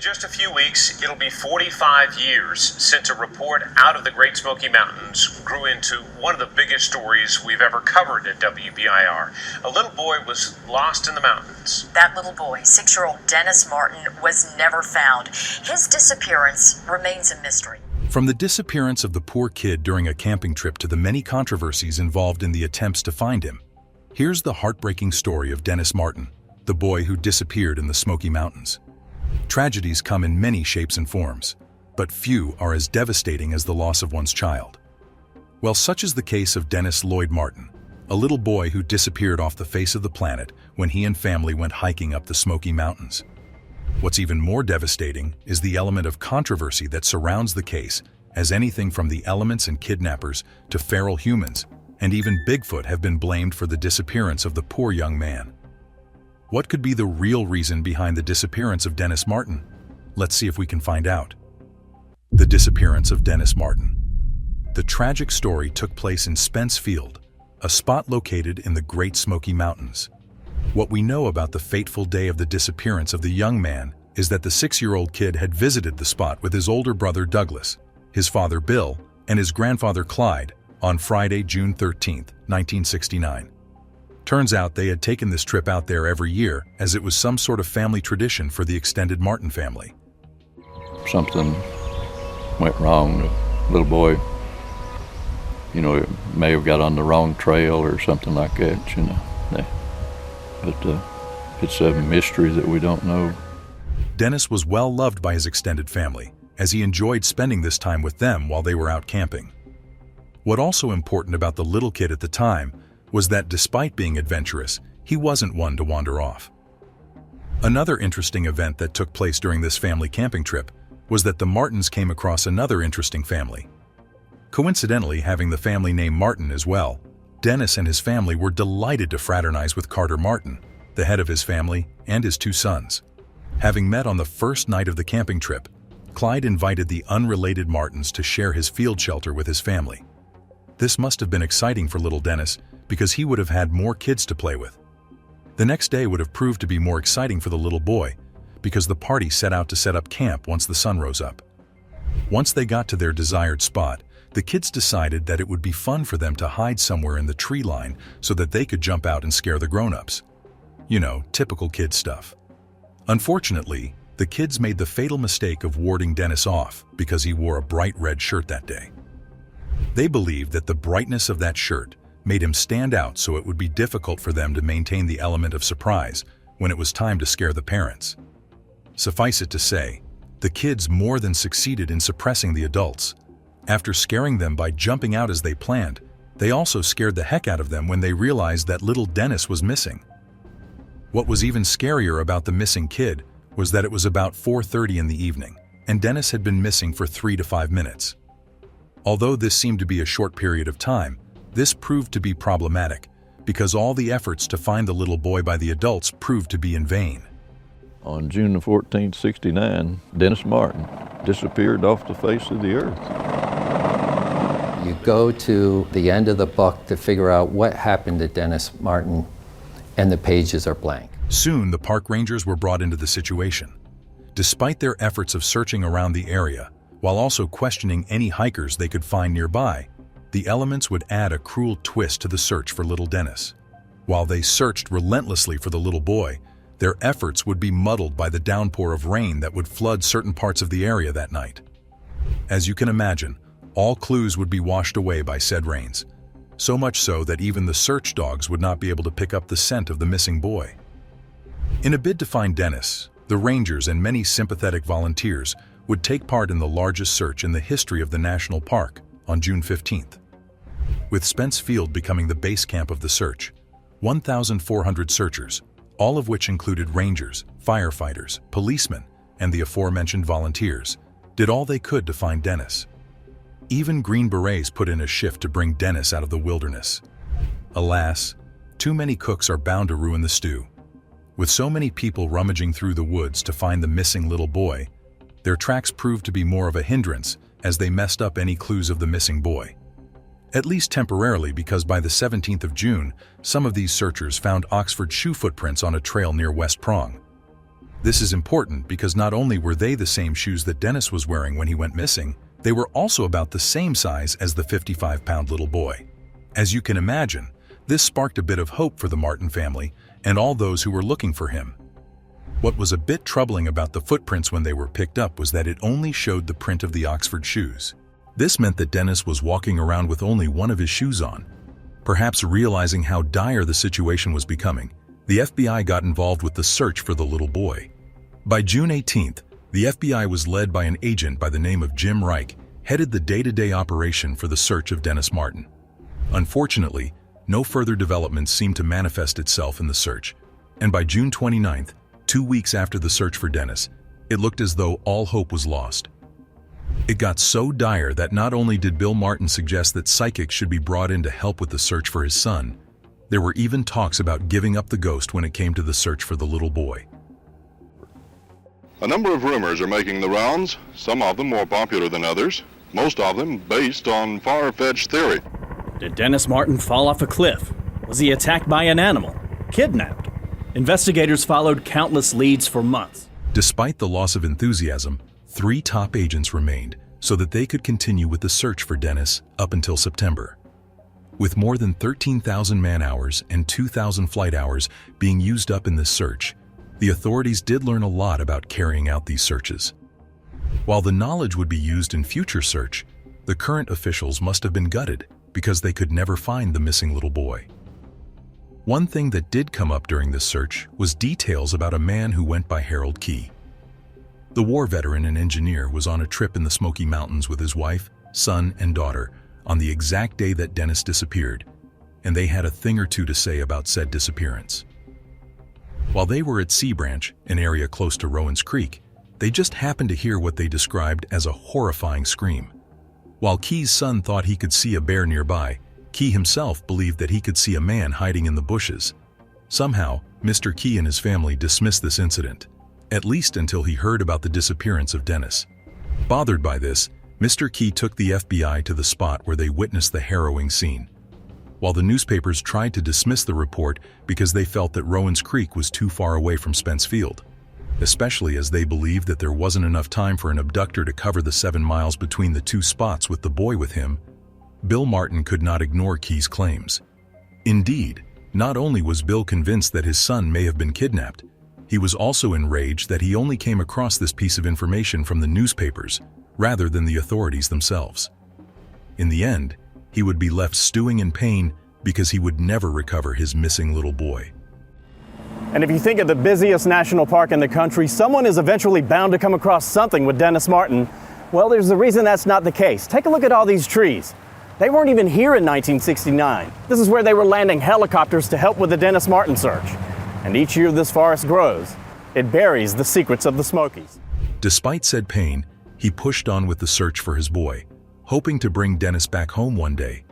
just a few weeks, it'll be 45 years since a report out of the Great Smoky Mountains grew into one of the biggest stories we've ever covered at WBIR. A little boy was lost in the mountains. That little boy, 6-year-old Dennis Martin, was never found. His disappearance remains a mystery. From the disappearance of the poor kid during a camping trip to the many controversies involved in the attempts to find him, here's the heartbreaking story of Dennis Martin, the boy who disappeared in the Smoky Mountains. Tragedies come in many shapes and forms, but few are as devastating as the loss of one's child. Well, such is the case of Dennis Lloyd Martin, a little boy who disappeared off the face of the planet when he and family went hiking up the Smoky Mountains. What's even more devastating is the element of controversy that surrounds the case, as anything from the elements and kidnappers to feral humans, and even Bigfoot have been blamed for the disappearance of the poor young man. What could be the real reason behind the disappearance of Dennis Martin? Let's see if we can find out. The disappearance of Dennis Martin. The tragic story took place in Spence Field, a spot located in the Great Smoky Mountains. What we know about the fateful day of the disappearance of the young man is that the 6-year-old kid had visited the spot with his older brother Douglas, his father Bill, and his grandfather Clyde on Friday, June 13, 1969. Turns out they had taken this trip out there every year as it was some sort of family tradition for the extended Martin family. Something went wrong. The little boy, may have got on the wrong trail or something like that, But it's a mystery that we don't know. Dennis was well loved by his extended family, as he enjoyed spending this time with them while they were out camping. What also important about the little kid at the time was that despite being adventurous, he wasn't one to wander off. Another interesting event that took place during this family camping trip was that the Martins came across another interesting family. Coincidentally, having the family name Martin as well, Dennis and his family were delighted to fraternize with Carter Martin, the head of his family, and his 2 sons. Having met on the first night of the camping trip, Clyde invited the unrelated Martins to share his field shelter with his family. This must have been exciting for little Dennis because he would have had more kids to play with. The next day would have proved to be more exciting for the little boy because the party set out to set up camp once the sun rose up. Once they got to their desired spot, the kids decided that it would be fun for them to hide somewhere in the tree line so that they could jump out and scare the grown-ups. Typical kid stuff. Unfortunately, the kids made the fatal mistake of warding Dennis off because he wore a bright red shirt that day. They believed that the brightness of that shirt made him stand out, so it would be difficult for them to maintain the element of surprise when it was time to scare the parents. Suffice it to say, the kids more than succeeded in suppressing the adults. After scaring them by jumping out as they planned, they also scared the heck out of them when they realized that little Dennis was missing. What was even scarier about the missing kid was that it was about 4:30 in the evening, and Dennis had been missing for 3 to 5 minutes. Although this seemed to be a short period of time, this proved to be problematic because all the efforts to find the little boy by the adults proved to be in vain. On June 14, 1969, Dennis Martin disappeared off the face of the earth. You go to the end of the book to figure out what happened to Dennis Martin, and the pages are blank. Soon, the park rangers were brought into the situation. Despite their efforts of searching around the area, while also questioning any hikers they could find nearby, the elements would add a cruel twist to the search for little Dennis. While they searched relentlessly for the little boy, their efforts would be muddled by the downpour of rain that would flood certain parts of the area that night. As you can imagine, all clues would be washed away by said rains, so much so that even the search dogs would not be able to pick up the scent of the missing boy. In a bid to find Dennis, the rangers and many sympathetic volunteers would take part in the largest search in the history of the national park on June 15th. With Spence Field becoming the base camp of the search, 1,400 searchers, all of which included rangers, firefighters, policemen, and the aforementioned volunteers, did all they could to find Dennis. Even Green Berets put in a shift to bring Dennis out of the wilderness. Alas, too many cooks are bound to ruin the stew. With so many people rummaging through the woods to find the missing little boy, their tracks proved to be more of a hindrance as they messed up any clues of the missing boy. At least temporarily, because by the 17th of June, some of these searchers found Oxford shoe footprints on a trail near West Prong. This is important because not only were they the same shoes that Dennis was wearing when he went missing, they were also about the same size as the 55-pound little boy. As you can imagine, this sparked a bit of hope for the Martin family and all those who were looking for him. What was a bit troubling about the footprints when they were picked up was that it only showed the print of the Oxford shoes. This meant that Dennis was walking around with only one of his shoes on. Perhaps realizing how dire the situation was becoming, the FBI got involved with the search for the little boy. By June 18th, the FBI was led by an agent by the name of Jim Reich, headed the day-to-day operation for the search of Dennis Martin. Unfortunately, no further developments seemed to manifest itself in the search, and by June 29th, 2 weeks after the search for Dennis, it looked as though all hope was lost. It got so dire that not only did Bill Martin suggest that psychics should be brought in to help with the search for his son, there were even talks about giving up the ghost when it came to the search for the little boy. A number of rumors are making the rounds, some of them more popular than others, most of them based on far-fetched theory. Did Dennis Martin fall off a cliff? Was he attacked by an animal? Kidnapped? Investigators followed countless leads for months. Despite the loss of enthusiasm, 3 top agents remained so that they could continue with the search for Dennis up until September. With more than 13,000 man-hours and 2,000 flight hours being used up in this search, the authorities did learn a lot about carrying out these searches. While the knowledge would be used in future search, the current officials must have been gutted because they could never find the missing little boy. One thing that did come up during this search was details about a man who went by Harold Key. The war veteran and engineer was on a trip in the Smoky Mountains with his wife, son, and daughter on the exact day that Dennis disappeared, and they had a thing or two to say about said disappearance. While they were at Sea Branch, an area close to Rowan's Creek, they just happened to hear what they described as a horrifying scream. While Key's son thought he could see a bear nearby, Key himself believed that he could see a man hiding in the bushes. Somehow, Mr. Key and his family dismissed this incident, at least until he heard about the disappearance of Dennis. Bothered by this, Mr. Key took the FBI to the spot where they witnessed the harrowing scene. While the newspapers tried to dismiss the report because they felt that Rowan's Creek was too far away from Spence Field, especially as they believed that there wasn't enough time for an abductor to cover the 7 miles between the 2 spots with the boy with him, Bill Martin could not ignore Key's claims. Indeed, not only was Bill convinced that his son may have been kidnapped, he was also enraged that he only came across this piece of information from the newspapers rather than the authorities themselves. In the end, he would be left stewing in pain because he would never recover his missing little boy. And if you think of the busiest national park in the country, someone is eventually bound to come across something with Dennis Martin. Well, there's a reason that's not the case. Take a look at all these trees. They weren't even here in 1969. This is where they were landing helicopters to help with the Dennis Martin search. And each year this forest grows, it buries the secrets of the Smokies. Despite said pain, he pushed on with the search for his boy, hoping to bring Dennis back home one day.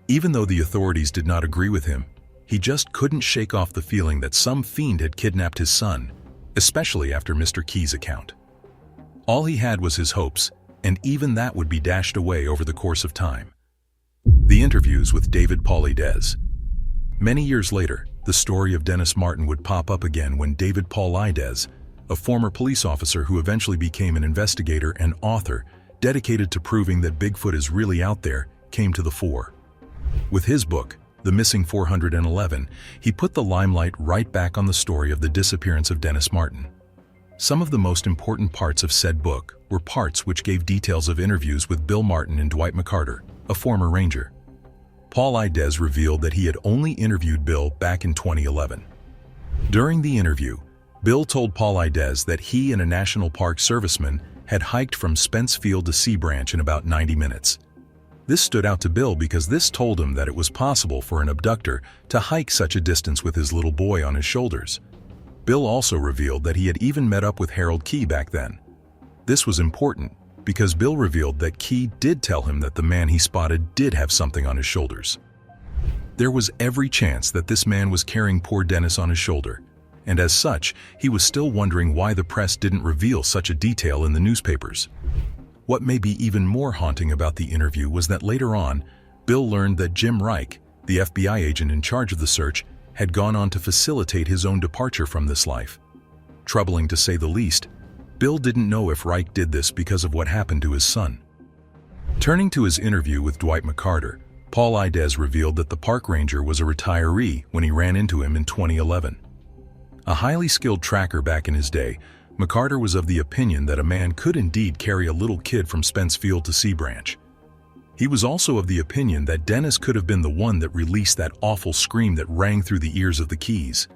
Even though the authorities did not agree with him, he just couldn't shake off the feeling that some fiend had kidnapped his son, especially after Mr. Key's account. All he had was his hopes, and even that would be dashed away over the course of time. The interviews with David Pauly-Des. Many years later, the story of Dennis Martin would pop up again when David Pauly-Des, a former police officer who eventually became an investigator and author dedicated to proving that Bigfoot is really out there, came to the fore. With his book, The Missing 411, he put the limelight right back on the story of the disappearance of Dennis Martin. Some of the most important parts of said book were parts which gave details of interviews with Bill Martin and Dwight McCarter, a former ranger. Pauly-Des revealed that he had only interviewed Bill back in 2011. During the interview, Bill told Pauly-Des that he and a National Park serviceman had hiked from Spence Field to Sea Branch in about 90 minutes. This stood out to Bill because this told him that it was possible for an abductor to hike such a distance with his little boy on his shoulders. Bill also revealed that he had even met up with Harold Key back then. This was important because Bill revealed that Key did tell him that the man he spotted did have something on his shoulders. There was every chance that this man was carrying poor Dennis on his shoulder, and as such, he was still wondering why the press didn't reveal such a detail in the newspapers. What may be even more haunting about the interview was that later on, Bill learned that Jim Reich, the FBI agent in charge of the search, had gone on to facilitate his own departure from this life. troubling to say the least, Bill didn't know if Reich did this because of what happened to his son. Turning to his interview with Dwight McCarter, Paul Idez revealed that the park ranger was a retiree when he ran into him in 2011. A highly skilled tracker back in his day, McCarter was of the opinion that a man could indeed carry a little kid from Spence Field to Sea Branch. He was also of the opinion that Dennis could have been the one that released that awful scream that rang through the ears of the Keys.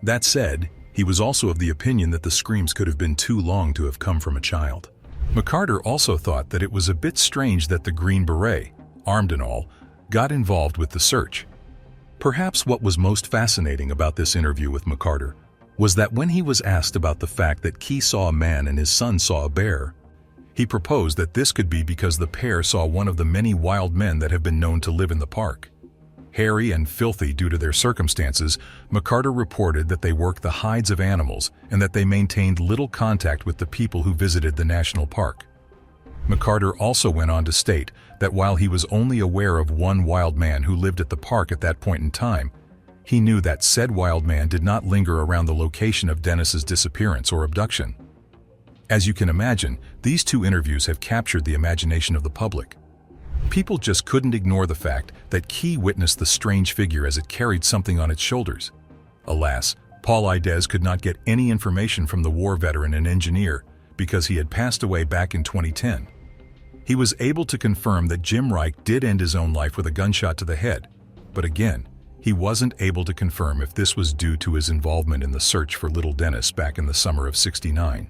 That said, he was also of the opinion that the screams could have been too long to have come from a child. McCarter also thought that it was a bit strange that the Green Beret, armed and all, got involved with the search. Perhaps what was most fascinating about this interview with McCarter was that when he was asked about the fact that Key saw a man and his son saw a bear, he proposed that this could be because the pair saw one of the many wild men that have been known to live in the park. Hairy and filthy due to their circumstances, McCarter reported that they worked the hides of animals and that they maintained little contact with the people who visited the national park. McCarter also went on to state that while he was only aware of one wild man who lived at the park at that point in time, he knew that said wild man did not linger around the location of Dennis's disappearance or abduction. As you can imagine, these two interviews have captured the imagination of the public. People just couldn't ignore the fact that Key witnessed the strange figure as it carried something on its shoulders. Alas, Paul Idez could not get any information from the war veteran and engineer because he had passed away back in 2010. He was able to confirm that Jim Reich did end his own life with a gunshot to the head, but again, he wasn't able to confirm if this was due to his involvement in the search for little Dennis back in the summer of '69.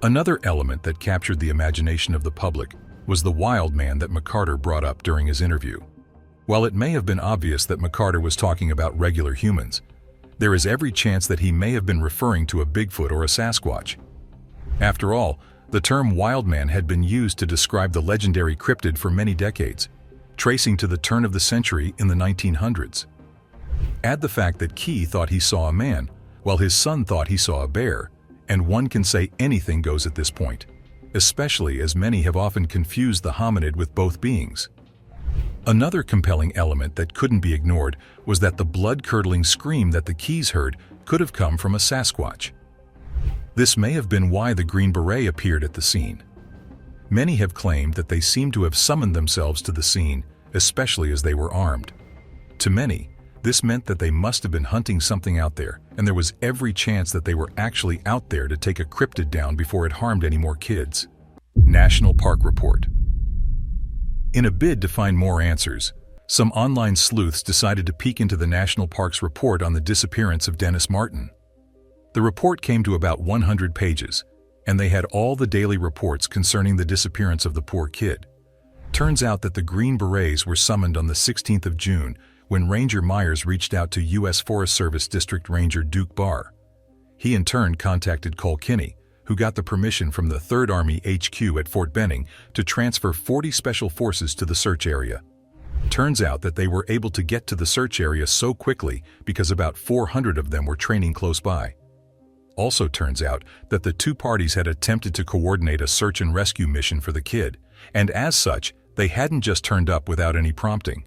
Another element that captured the imagination of the public was the wild man that McCarter brought up during his interview. While it may have been obvious that McCarter was talking about regular humans, there is every chance that he may have been referring to a Bigfoot or a Sasquatch. After all, the term wild man had been used to describe the legendary cryptid for many decades, tracing to the turn of the century in the 1900s. Add the fact that Key thought he saw a man, while his son thought he saw a bear, and one can say anything goes at this point, especially as many have often confused the hominid with both beings. Another compelling element that couldn't be ignored was that the blood-curdling scream that the Keys heard could have come from a Sasquatch. This may have been why the Green Beret appeared at the scene. Many have claimed that they seem to have summoned themselves to the scene, especially as they were armed. To many, this meant that they must have been hunting something out there, and there was every chance that they were actually out there to take a cryptid down before it harmed any more kids. National Park Report. In a bid to find more answers, some online sleuths decided to peek into the National Park's report on the disappearance of Dennis Martin. The report came to about 100 pages, and they had all the daily reports concerning the disappearance of the poor kid. Turns out that the Green Berets were summoned on the 16th of June when Ranger Myers reached out to U.S. Forest Service District Ranger Duke Barr. He in turn contacted Cole Kinney, who got the permission from the 3rd Army HQ at Fort Benning to transfer 40 special forces to the search area. Turns out that they were able to get to the search area so quickly because about 400 of them were training close by. Also turns out that the two parties had attempted to coordinate a search and rescue mission for the kid, and as such, they hadn't just turned up without any prompting.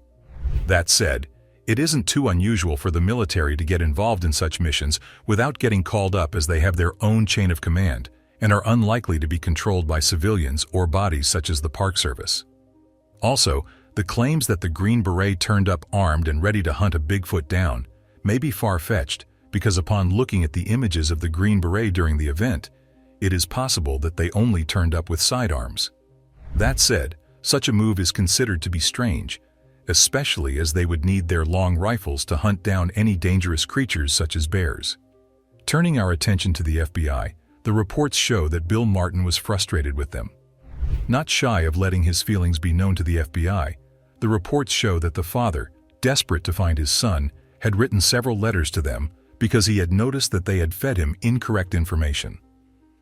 That said, it isn't too unusual for the military to get involved in such missions without getting called up, as they have their own chain of command and are unlikely to be controlled by civilians or bodies such as the Park Service. Also, the claims that the Green Beret turned up armed and ready to hunt a Bigfoot down may be far-fetched, because upon looking at the images of the Green Beret during the event, it is possible that they only turned up with sidearms. That said, such a move is considered to be strange, especially as they would need their long rifles to hunt down any dangerous creatures such as bears. Turning our attention to the FBI, the reports show that Bill Martin was frustrated with them. Not shy of letting his feelings be known to the FBI, the reports show that the father, desperate to find his son, had written several letters to them because he had noticed that they had fed him incorrect information.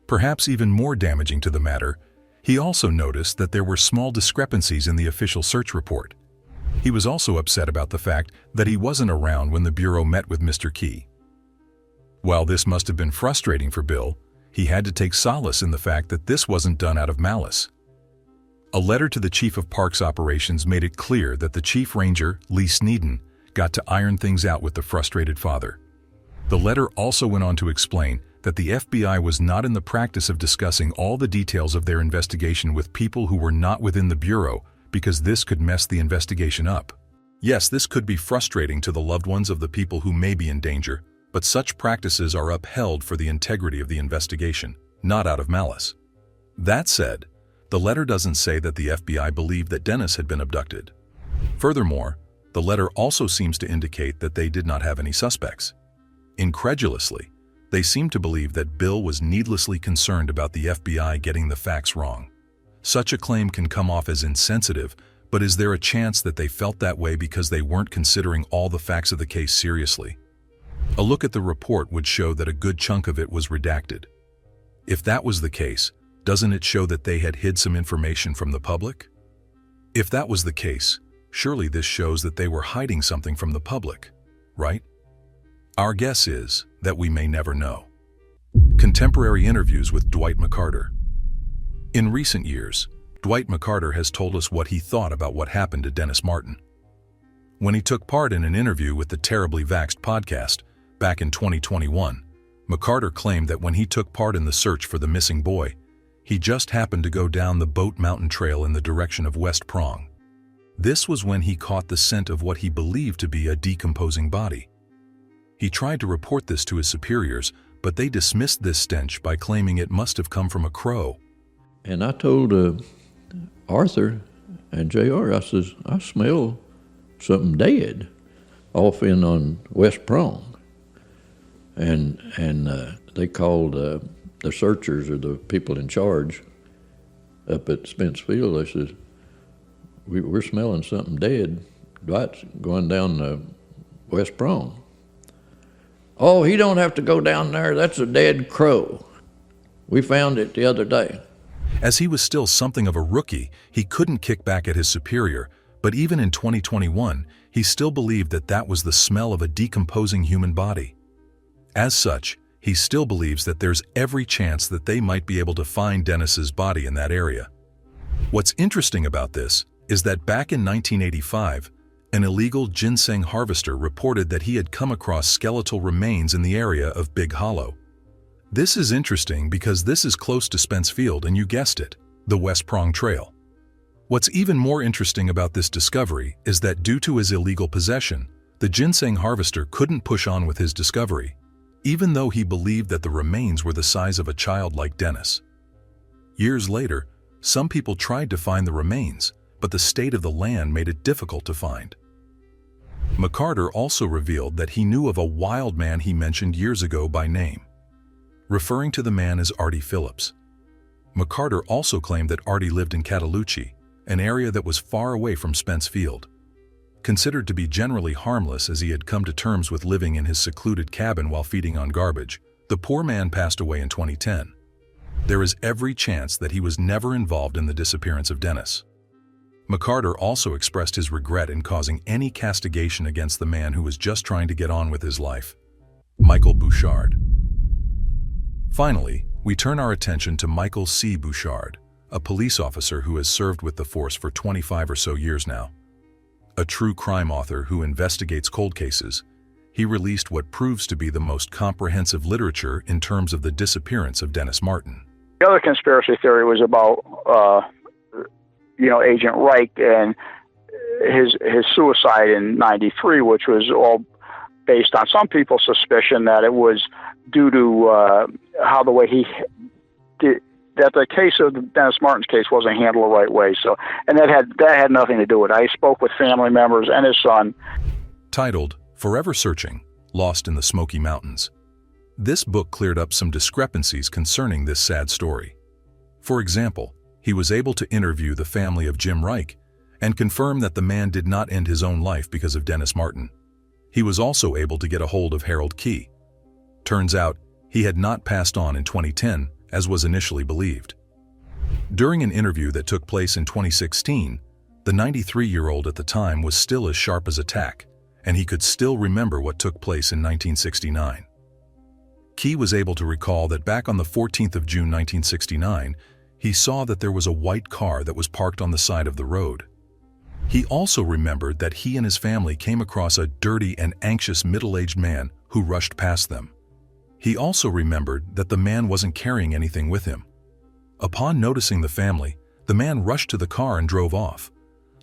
Perhaps even more damaging to the matter, he also noticed that there were small discrepancies in the official search report. He was also upset about the fact that he wasn't around when the Bureau met with Mr. Key. While this must have been frustrating for Bill, he had to take solace in the fact that this wasn't done out of malice. A letter to the Chief of Parks Operations made it clear that the Chief Ranger, Lee Sneeden, got to iron things out with the frustrated father. The letter also went on to explain that the FBI was not in the practice of discussing all the details of their investigation with people who were not within the Bureau because this could mess the investigation up. Yes, this could be frustrating to the loved ones of the people who may be in danger, but such practices are upheld for the integrity of the investigation, not out of malice. That said, the letter doesn't say that the FBI believed that Dennis had been abducted. Furthermore, the letter also seems to indicate that they did not have any suspects. Incredulously, they seem to believe that Bill was needlessly concerned about the FBI getting the facts wrong. Such a claim can come off as insensitive, but is there a chance that they felt that way because they weren't considering all the facts of the case seriously? A look at the report would show that a good chunk of it was redacted. If that was the case, doesn't it show that they had hid some information from the public? If that was the case, surely this shows that they were hiding something from the public, right? Our guess is that we may never know. Contemporary interviews with Dwight McCarter. In recent years, Dwight McCarter has told us what he thought about what happened to Dennis Martin. When he took part in an interview with the Terribly Vaxxed podcast back in 2021, McCarter claimed that when he took part in the search for the missing boy, he just happened to go down the Boat Mountain Trail in the direction of West Prong. This was when he caught the scent of what he believed to be a decomposing body. He tried to report this to his superiors, but they dismissed this stench by claiming it must have come from a crow. And I told Arthur and JR, I says, I smell something dead off in on West Prong. And they called the searchers or the people in charge up at Spence Field. They said, we're smelling something dead. Dwight's going down the West Prong. Oh, he don't have to go down there. That's a dead crow. We found it the other day. As he was still something of a rookie, he couldn't kick back at his superior, but even in 2021, he still believed that that was the smell of a decomposing human body. As such, he still believes that there's every chance that they might be able to find Dennis's body in that area. What's interesting about this is that back in 1985, an illegal ginseng harvester reported that he had come across skeletal remains in the area of Big Hollow. This is interesting because this is close to Spence Field and you guessed it, the West Prong Trail. What's even more interesting about this discovery is that due to his illegal possession, the ginseng harvester couldn't push on with his discovery, even though he believed that the remains were the size of a child like Dennis. Years later, some people tried to find the remains, but the state of the land made it difficult to find. McCarter also revealed that he knew of a wild man he mentioned years ago by name, referring to the man as Artie Phillips. McCarter also claimed that Artie lived in Cataloochee, an area that was far away from Spence Field. Considered to be generally harmless as he had come to terms with living in his secluded cabin while feeding on garbage, the poor man passed away in 2010. There is every chance that he was never involved in the disappearance of Dennis. McCarter also expressed his regret in causing any castigation against the man who was just trying to get on with his life, Michael Bouchard. Finally, we turn our attention to Michael C. Bouchard, a police officer who has served with the force for 25 or so years now. A true crime author who investigates cold cases, he released what proves to be the most comprehensive literature in terms of the disappearance of Dennis Martin. The other conspiracy theory was about, Agent Reich and his suicide in '93, which was all based on some people's suspicion that it was due to how the way he did, that the case of Dennis Martin's case wasn't handled the right way. So, and that had nothing to do with it. I spoke with family members and his son. Titled Forever Searching, Lost in the Smoky Mountains. This book cleared up some discrepancies concerning this sad story. For example, he was able to interview the family of Jim Reich and confirm that the man did not end his own life because of Dennis Martin. He was also able to get a hold of Harold Key. Turns out, he had not passed on in 2010, as was initially believed. During an interview that took place in 2016, the 93-year-old at the time was still as sharp as a tack, and he could still remember what took place in 1969. Key was able to recall that back on the 14th of June 1969, he saw that there was a white car that was parked on the side of the road. He also remembered that he and his family came across a dirty and anxious middle-aged man who rushed past them. He also remembered that the man wasn't carrying anything with him. Upon noticing the family, the man rushed to the car and drove off.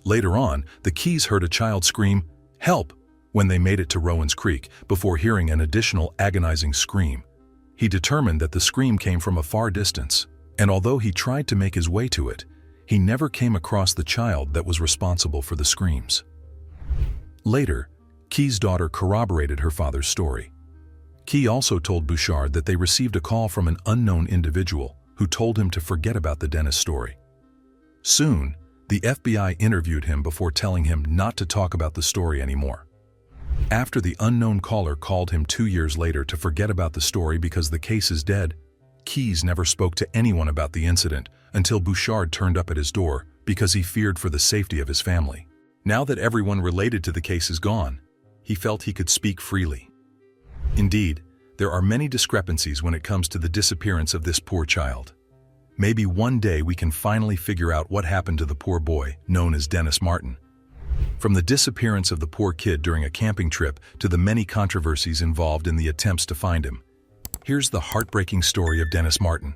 Later on, the Keys heard a child scream, "Help!" when they made it to Rowan's Creek, before hearing an additional agonizing scream. He determined that the scream came from a far distance, and although he tried to make his way to it, he never came across the child that was responsible for the screams. Later, Key's daughter corroborated her father's story. Key also told Bouchard that they received a call from an unknown individual who told him to forget about the Dennis story. Soon, the FBI interviewed him before telling him not to talk about the story anymore. After the unknown caller called him 2 years later to forget about the story because the case is dead, Keys never spoke to anyone about the incident until Bouchard turned up at his door because he feared for the safety of his family. Now that everyone related to the case is gone, he felt he could speak freely. Indeed, there are many discrepancies when it comes to the disappearance of this poor child. Maybe one day we can finally figure out what happened to the poor boy known as Dennis Martin. From the disappearance of the poor kid during a camping trip to the many controversies involved in the attempts to find him, here's the heartbreaking story of Dennis Martin,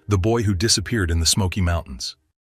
the boy who disappeared in the Smoky Mountains.